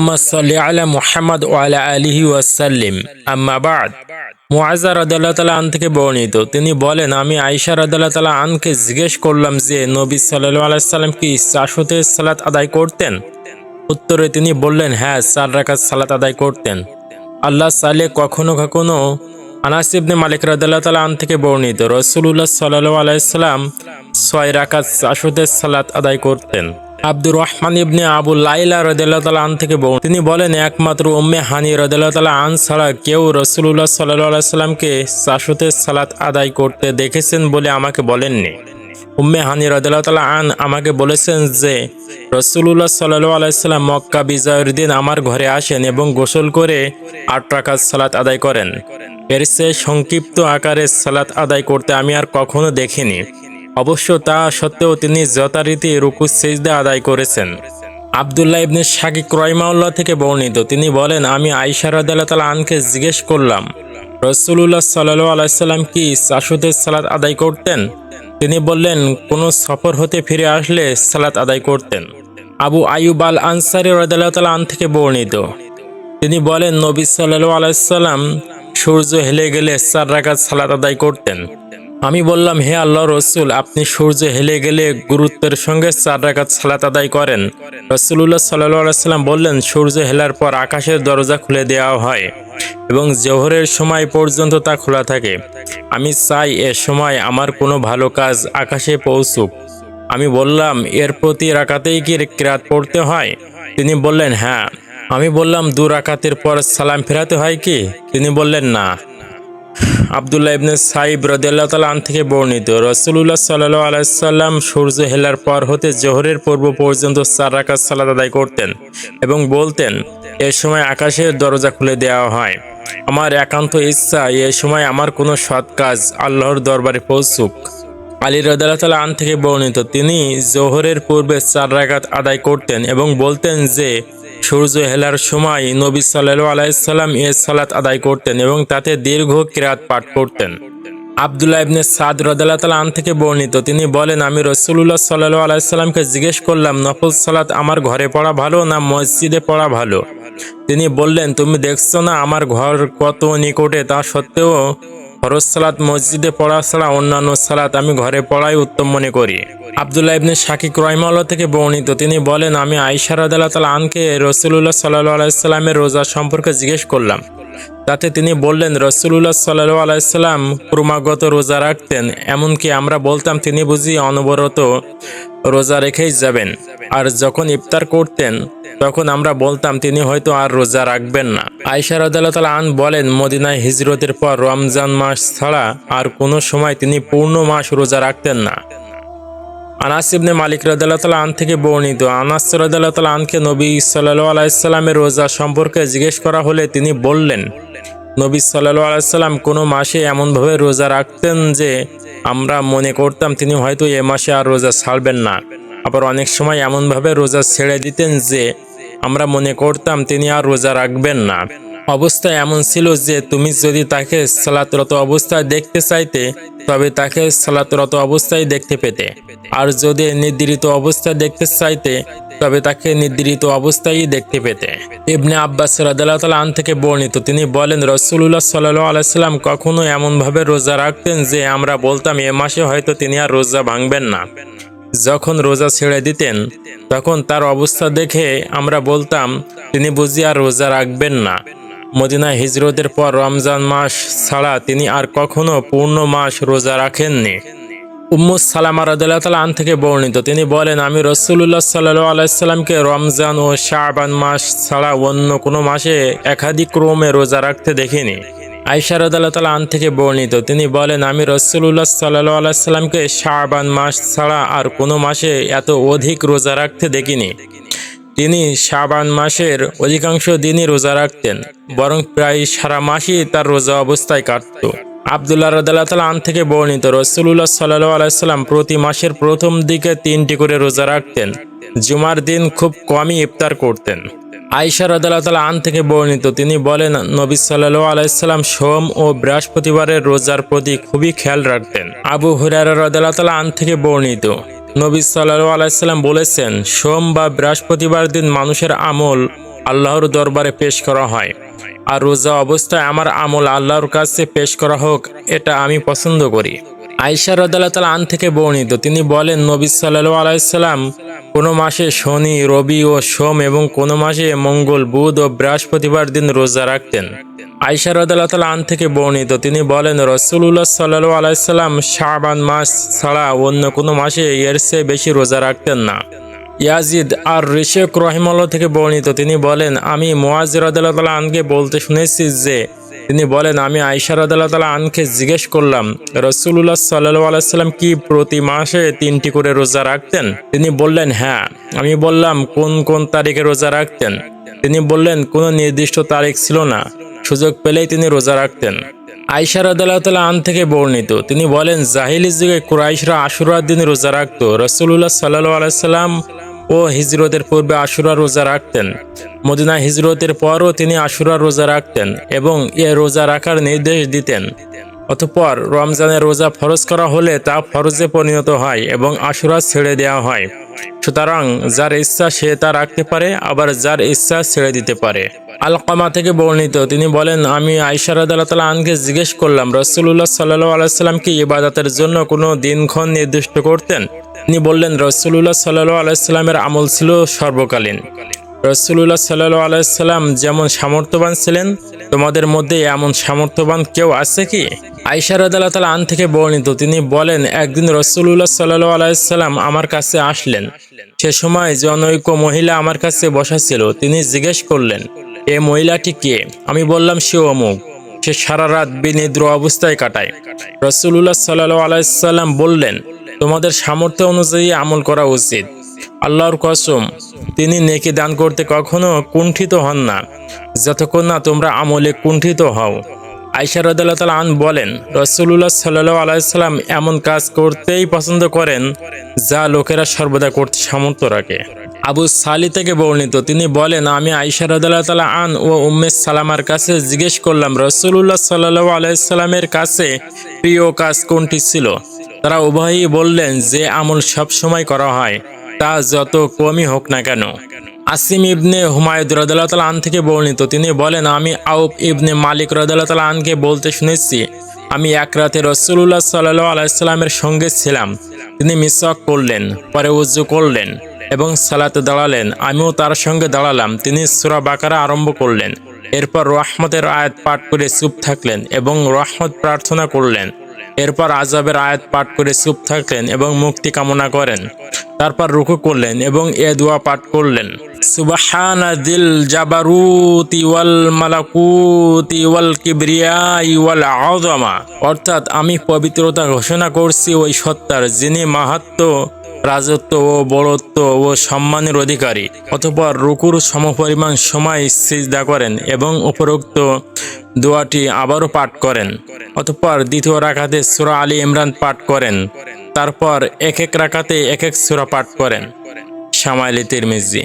আল্লাহুম্মা সাল্লি আলা মুহাম্মাদ ওয়া আলা আলিহি ওয়াসাল্লিম। আম্মা বা'দ। মুআয রাদিয়াল্লাহু তাআলা আন থেকে বর্ণিত, তিনি বলেন, আমি আয়েশা রাদিয়াল্লাহু তাআলা আনকে জিজ্ঞেস করলাম যে নবী সাল্লাল্লাহু আলাইহি সাল্লাম কি চাশতের সালাত আদায় করতেন? উত্তরে তিনি বললেন, হ্যাঁ, 4 রাকাত সালাত আদায় করতেন। আল্লাহ চাইলে কখনো কখনো। আনাস ইবনে মালিক রাদিয়াল্লাহু তাআলা আন থেকে বর্ণিত, রাসূলুল্লাহ সাল্লাল্লাহু আলাইহি সাল্লাম 6 রাকাত চাশতের সালাত আদায় করতেন। আব্দুর রহমান ইবনে আবু লাইলা রাদিয়াল্লাহু তাআলা আন থেকে বর্ণিত, তিনি বলেন, একমাত্র উম্মে হানি রাদিয়াল্লাহু তাআলা আন ছাড়া কেউ রাসূলুল্লাহ সাল্লাল্লাহু আলাইহি সাল্লামকে চাশতের সালাত আদায় করতে দেখেছেন বলে আমাকে বলেননি। উম্মে হানি রাদিয়াল্লাহু তাআলা আন আমাকে বলেছেন যে রাসূলুল্লাহ সাল্লাল্লাহু আলাইহি সাল্লাম মক্কা বিজয়ের দিন আমার ঘরে আসেন এবং গোসল করে 8 রাকাত সালাত আদায় করেন। এর চেয়ে সংক্ষিপ্ত আকারে সালাত আদায় করতে আমি আর কখনো দেখিনি। অবশ্য তা সত্ত্বেও তিনি যথারীতি রুকু সিজদা আদায় করেছেন। আব্দুল্লাহ ইবনে শাকিক রাহিমাহুল্লাহ থেকে বর্ণিত, তিনি বলেন, আমি আয়েশা রাদিয়াল্লাহু তাআলা আনকে জিজ্ঞেস করলাম, রাসূলুল্লাহ সাল্লাল্লাহু আলাইহি সাল্লাম কি চাশতের সালাত আদায় করতেন? তিনি বললেন, কোনো সফর হতে ফিরে আসলে সালাত আদায় করতেন। আবু আইয়ুব আল আনসারী রাদিয়াল্লাহু তাআলা আন থেকে বর্ণিত, তিনি বলেন, নবী সাল্লাল্লাহু আলাইহি সাল্লাম সূর্য হেলে গেলে 4 রাকাত সালাত আদায় করতেন। আমি বললাম, হে আল্লাহর রাসূল, আপনি সূর্য হেলে গেলে গুরুত্বের সঙ্গে 4 রাকাত সালাত আদায় করেন। রাসূলুল্লাহ সাল্লাল্লাহু আলাইহি সাল্লাম বললেন, সূর্য হেলার পর আকাশের দরজা খুলে দেওয়া হয় এবং জোহরের সময় পর্যন্ত তা খোলা থাকে। আমি চাই এ সময় আমার কোনো ভালো কাজ আকাশে পৌঁছুক। আমি বললাম, এর প্রতি রাকাতেই কি কিরাত পড়তে হয়? তিনি বললেন, হ্যাঁ। আমি বললাম, 2 রাকাতের পর সালাম ফেরাতে হয় কি? তিনি বললেন, না। আব্দুল্লাহ ইবনে সাইব রাদিয়াল্লাহু তাআলা আন থেকে বর্ণিত, রাসূলুল্লাহ সাল্লাল্লাহু আলাইহি সাল্লাম সূর্য হেলার পর হতে জোহরের পূর্ব পর্যন্ত 4 রাকাত সালাত আদায় করতেন এবং বলতেন, এ সময় আকাশের দরজা খুলে দেওয়া হয়। আমার একান্ত ইচ্ছা এ সময় আমার কোনো সৎ কাজ আল্লাহর দরবারে পৌঁছুক। আলী রাদিয়াল্লাহু তাআলা আন থেকে বর্ণিত, তিনি জোহরের পূর্বে 4 রাকাত আদায় করতেন এবং বলতেন যে সূর্য হেলার সময় নবী সাল্লাল্লাহু আলাইহি সাল্লাম এ সালাত আদায় করতেন এবং তাতে দীর্ঘ কিরাত পাঠ করতেন। আব্দুল্লাহ ইবনে সাদ রাদিয়াল্লাহু তাআলা আন থেকে বর্ণিত, তিনি বলেন, আমি রাসূলুল্লাহ সাল্লাল্লাহু আলাইহি সাল্লামকে জিজ্ঞেস করলাম, নফল সালাত আমার ঘরে পড়া ভালো না মসজিদে পড়া ভালো? তিনি বললেন, তুমি দেখছো না আমার ঘর কত নিকটে, তা সত্ত্বেও ফরজ সালাত মসজিদে পড়া ছাড়া অন্যান্য সালাত আমি ঘরে পড়াই উত্তম মনে করি। আব্দুল্লাহ ইবনে শাকিক রাহিমাহুল্লাহ থেকে বর্ণিত, তিনি বলেন, আমি আয়েশা রাদিয়াল্লাহু তাআলা আনকে রাসূলুল্লাহ সাল্লাল্লাহু আলাইহি সাল্লামের রোজা সম্পর্কে জিজ্ঞেস করলাম। তাতে তিনি বললেন, রাসূলুল্লাহ সাল্লাল্লাহু আলাইহি সাল্লাম ক্রমাগত রোজা রাখতেন, এমনকি আমরা বলতাম তিনি বুঝি অনবরত রোজা রেখেই যাবেন। আর যখন ইফতার করতেন তখন আমরা বলতাম তিনি হয়তো আর রোজা রাখবেন না। আয়েশা রাদিয়াল্লাহু তাআলা আন বলেন, মদিনায় হিজরতের পর রমজান মাস ছাড়া আর কোনো সময় তিনি পূর্ণ মাস রোজা রাখতেন না। আনাস ইবনে মালিক রাদিয়াল্লাহু তাআলা আন থেকে বর্ণিত, আনাস রাদিয়াল্লাহু তাআলা আনকে নবী সাল্লাল্লাহু আলাইহি সাল্লামের রোজা সম্পর্কে জিজ্ঞেস করা হলে তিনি বললেন, নবী সাল্লাল্লাহু আলাইহি সাল্লাম কোনো মাসে এমনভাবে রোজা রাখতেন যে আমরা মনে করতাম তিনি হয়তো এ মাসে আর রোজা ছাড়বেন না। আবার অনেক সময় এমনভাবে রোজা ছেড়ে দিতেন যে আমরা মনে করতাম তিনি আর রোজা রাখবেন না। অবস্থা এমন ছিল যে তুমি যদি তাকে সালাতরত অবস্থায় দেখতে চাইতে তবে তাকে সালাতরত অবস্থায় দেখতে পেতে, আর যদি নির্ধারিত অবস্থায় দেখতে চাইতে তবে তাকে নির্ধারিত অবস্থায় দেখতে পেতে। ইবনে আব্বাস রাদিয়াল্লাহু তাআলা আন থেকে বর্ণিত, তিনি বলেন, রাসূলুল্লাহ সাল্লাল্লাহু আলাইহি সাল্লাম কখনো এমনভাবে রোজা রাখতেন যে আমরা বলতাম এ মাসে হয়তো তিনি আর রোজা ভাঙবেন না। যখন রোজা ছেড়ে দিতেন তখন তার অবস্থা দেখে আমরা বলতাম তিনি বুঝি আর রোজা রাখবেন না। মদিনায় হিজরতের পর রমজান মাস ছাড়া তিনি আর কখনো পূর্ণ মাস রোজা রাখেননি। উম্মু সালামা রাদিয়াল্লাহু তাআলা আন থেকে বর্ণিত, তিনি বলেন, আমি রাসূলুল্লাহ সাল্লাল্লাহু আলাইহি সাল্লামকে রমজান ও শাবান মাস ছাড়া অন্য কোনো মাসে একাধিক ক্রমে রোজা রাখতে দেখিনি। আয়েশা রাদিয়াল্লাহু তাআলা আন থেকে বর্ণিত, তিনি বলেন, আমি রাসূলুল্লাহ সাল্লাল্লাহু আলাইহি সাল্লামকে শাবান মাস ছাড়া আর কোনো মাসে এত অধিক রোজা রাখতে দেখিনি। তিনি শাবান মাসের অধিকাংশ দিনই রোজা রাখতেন, বরং প্রায় সারা মাসই তার রোজা অবস্থায় কাটত। আব্দুল্লাহ রাদিয়াল্লাহু তাআলা আন থেকে বর্ণিত, রাসূলুল্লাহ সাল্লাল্লাহু আলাইহি সাল্লাম প্রতি মাসের প্রথম দিকে 3টি করে রোজা রাখতেন। জুমার দিন খুব কমই ইফতার করতেন। আয়েশা রাদিয়াল্লাহু তাআলা আন থেকে বর্ণিত, তিনি বলেন, নবী সাল্লাল্লাহু আলাইহি সাল্লাম সোম ও বৃহস্পতিবারের রোজার প্রতি খুবই খেয়াল রাখতেন। আবু হুরায়রা রাদিয়াল্লাহু তাআলা আন থেকে বর্ণিত, নবী সাল্লাল্লাহু আলাইহি সাল্লাম বলেছেন, সোম বা বৃহস্পতিবার দিন মানুষের আমল আল্লাহর দরবারে পেশ করা হয়, আর রোজা অবস্থায় আমার আমল আল্লাহর কাছে পেশ করা হোক, এটা আমি পছন্দ করি। আয়েশা রাদিয়াল্লাহু তাআলা আন থেকে বর্ণিত, তিনি বলেন, নবী সাল্লাল্লাহু আলাইহি সাল্লাম কোনো মাসে শনি, রবি ও সোম এবং কোনো মাসে মঙ্গল, বুধ ও বৃহস্পতিবার দিন রোজা রাখতেন। আয়েশা রাদিয়াল্লাহু তাআলা আন থেকে বর্ণিত, তিনি বলেন, রাসূলুল্লাহ সাল্লাল্লাহু আলাইহি সাল্লাম শাবান মাস ছাড়া অন্য কোনো মাসে এর চেয়ে বেশি রোজা রাখতেন না। ইয়াজিদ আর রিশক রহিমাল্লাহ থেকে বর্ণিত, তিনি বলেন, আমি মুআজ রাদিয়াল্লাহু তাআলা আনকে বলতে শুনেছি যে তিনি বলেন, আমি আয়েশা রাদিয়াল্লাহু তাআলা আনকে জিজ্ঞেস করলাম, রাসূলুল্লাহ সাল্লাল্লাহু আলাইহি সাল্লাম কি প্রতি মাসে 3টি করে রোজা রাখতেন? তিনি বললেন, হ্যাঁ। আমি বললাম, কোন কোন তারিখে রোজা রাখতেন? তিনি বললেন, কোনো নির্দিষ্ট তারিখ ছিল না, সুযোগ পেলেই তিনি রোজা রাখতেন। আয়েশা রাদিয়াল্লাহু তাআলা আন থেকে বর্ণিত, তিনি বলেন, জাহিলি যুগে কুরাইশরা আশুরার দিন রোজা রাখত। রাসূলুল্লাহ সাল্লাল্লাহু আলাইহি সাল্লাম ও হিজরতের পূর্বে আশুরা রোজা রাখতেন। মদিনা হিজরতের পরও তিনি আশুরা রোজা রাখতেন এবং এ রোজা রাখার নির্দেশ দিতেন। অতঃপর রমজানের রোজা ফরজ করা হলে তা ফরজে পরিণত হয় এবং আশুরা ছেড়ে দেওয়া হয়। সুতরাং যার ইচ্ছা সে তা রাখতে পারে, আবার যার ইচ্ছা ছেড়ে দিতে পারে। আলকামা থেকে বর্ণিত, তিনি বলেন, আমি আয়েশা রাদিয়াল্লাহু তাআলা আনকে জিজ্ঞেস করলাম, রাসূলুল্লাহ সাল্লাল্লাহু আলাইহি সাল্লাম কি ইবাদতের জন্য কোনো দিনক্ষণ নির্দিষ্ট করতেন? তিনি বললেন, রাসূলুল্লাহ সাল্লাল্লাহু আলাইহি সাল্লামের আমল ছিল সর্বকালীন। রাসূলুল্লাহ সাল্লাল্লাহু আলাইহি সাল্লাম যেমন সামর্থ্যবান ছিলেন, তোমাদের মধ্যে এমন সামর্থ্যবান কেউ আছে কি? আয়েশা রাদিয়াল্লাহু তাআলা আন থেকে বর্ণিত, তিনি বলেন, একদিন রাসূলুল্লাহ সাল্লাল্লাহু আলাইহি সাল্লাম আমার কাছে আসলেন। সে সময় জনৈক মহিলা আমার কাছে বসা ছিল। তিনি জিজ্ঞেস করলেন, এ মহিলাটি কে? আমি বললাম, সে অমুক। সে সারা রাত বিনিদ্র অবস্থায় কাটায়। রাসূলুল্লাহ সাল্লাল্লাহু আলাইহি সাল্লাম বললেন, তোমাদের সামর্থ্য অনুযায়ী আমল করা উচিত। আল্লাহর কসম, তিনি নেকি দান করতে কখনো কুণ্ঠিত হন না, যতক্ষণ না তোমরা আমলে কুণ্ঠিত হও। আয়েশা রাদিয়াল্লাহু তাআলা আন বলেন, রাসূলুল্লাহ সাল্লাল্লাহু আলাইহি সাল্লাম এমন কাজ করতেই পছন্দ করেন যা লোকেরা সর্বদা করতে সামর্থ্য রাখে। আবু সালি থেকে বর্ণিত, তিনি বলেন, আমি আয়েশা রাদিয়াল্লাহু তাআলা আন ও উম্মে সালামার কাছে জিজ্ঞেস করলাম, রাসূলুল্লাহ সাল্লাল্লাহু আলাইহি সাল্লামের কাছে প্রিয় কাজ কোনটি ছিল? তারা উভয়ই বললেন, যে আমল সব সময় করা হয়, তা যত কমই হোক না কেন। আসিম ইবনে হুমায়দ রাদিয়াল্লাহু তাআলা আন থেকে বর্ণিত, তিনি বলেন, আমি আউফ ইবনে মালিক রাদিয়াল্লাহু তাআলা আনকে বলতে শুনেছি, আমি এক রাতে রাসূলুল্লাহ সাল্লাল্লাহু আলাইহি সাল্লামের সঙ্গে ছিলাম। তিনি মিসওয়াক করলেন, পরে ওযু করলেন এবং সালাতে দাঁড়ালেন। আমিও তার সঙ্গে দাঁড়ালাম। তিনি সূরা বাকারা আরম্ভ করলেন, এরপর রহমতের আয়াত পাঠ করে চুপ থাকলেন এবং রহমত প্রার্থনা করলেন। এরপর আযাবের আয়াত পাঠ করে চুপ থাকলেন এবং মুক্তি কামনা করেন। তারপর রুকু করলেন এবং এ দোয়া পাঠ করলেন, সুবহানা যিল জাবারুতি ওয়াল মালাকুতি ওয়াল কিবরিয়াই ওয়াল আযমা, অর্থাৎ আমি পবিত্রতা ঘোষণা করছি ওই সত্তার, যিনি মাহাত্ম্য, রাজত্ব ও বড়ত্ব ও সম্মানের অধিকারী। অতঃপর রুকুর সমপরিমাণ সময় সিজদা করেন এবং উপরোক্ত দোয়াটি আবারও পাঠ করেন। অতঃপর দ্বিতীয় রাকাতে সূরা আলী ইমরান পাঠ করেন। তারপর এক এক রাকাতে এক এক সূরা পাঠ করেন। শামাইলে তিরমিজি।